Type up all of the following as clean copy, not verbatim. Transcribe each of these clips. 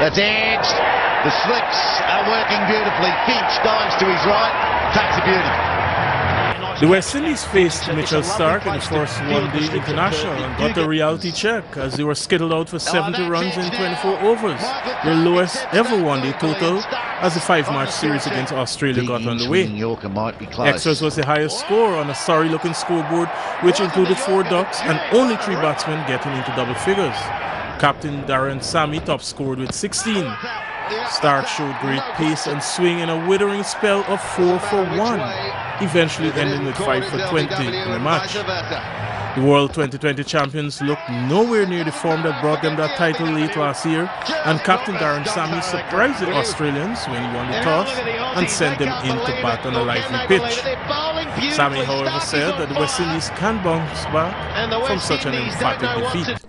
That's edged. The slicks are working beautifully. Finch dives to his right. Takes a beauty. The West Indies faced Mitchell Starc in the first one-day international and got a reality check as they were skittled out for 70 runs in 24 overs, their lowest ever one-day total as the 5-match series against Australia got underway. Extras was the highest score on a sorry-looking scoreboard, which included 4 ducks and only 3 batsmen getting into double figures. Captain Darren Sammy top scored with 16. Starc showed great pace and swing in a withering spell of 4 for 1, eventually ending with 5 for 20 in the match. The World 2020 champions looked nowhere near the form that brought them that title late last year, and Captain Darren Sammy surprised the Australians when he won the toss and sent them in to bat on a lively pitch. Sammy, however, said that the West Indies can bounce back from such an emphatic defeat.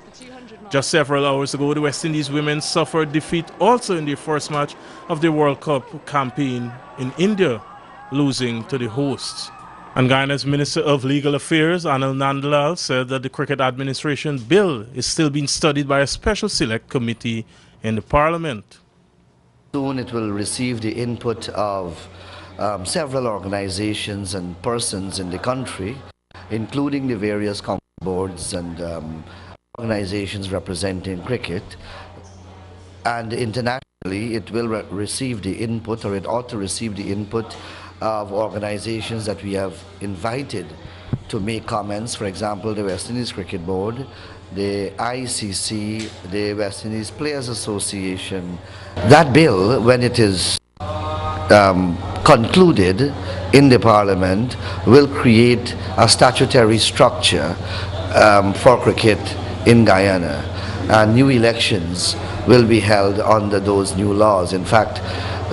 Just several hours ago, the West Indies women suffered defeat also in their first match of the World Cup campaign in India, losing to the hosts. And Guyana's Minister of Legal Affairs, Anil Nandlal, said that the Cricket Administration bill is still being studied by a special select committee in the Parliament. Soon it will receive the input of several organizations and persons in the country, including the various boards and organizations representing cricket, and internationally it will receive the input, or it ought to receive the input of organizations that we have invited to make comments. For example, the West Indies Cricket Board, the ICC, the West Indies Players Association. That bill, when it is concluded in the Parliament, will create a statutory structure for cricket in Guyana, and new elections will be held under those new laws. In fact,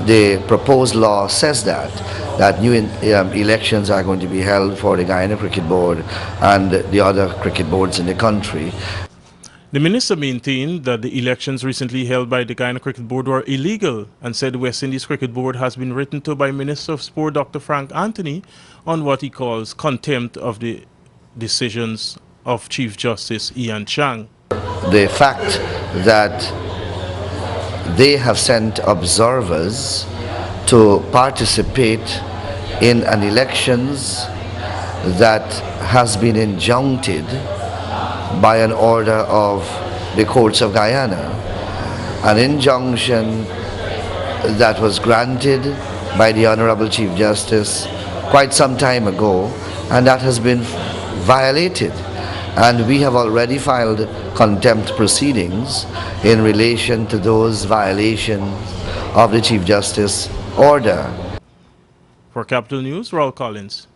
the proposed law says that new elections are going to be held for the Guyana Cricket Board and the other cricket boards in the country. The minister maintained that the elections recently held by the Guyana Cricket Board were illegal and said the West Indies Cricket Board has been written to by Minister of Sport Dr. Frank Anthony on what he calls contempt of the decisions of Chief Justice Ian Chang. The fact that they have sent observers to participate in an elections that has been injuncted by an order of the courts of Guyana, an injunction that was granted by the Honorable Chief Justice quite some time ago, and that has been violated. And we have already filed contempt proceedings in relation to those violations of the Chief Justice order. For Capital News, Raul Collins.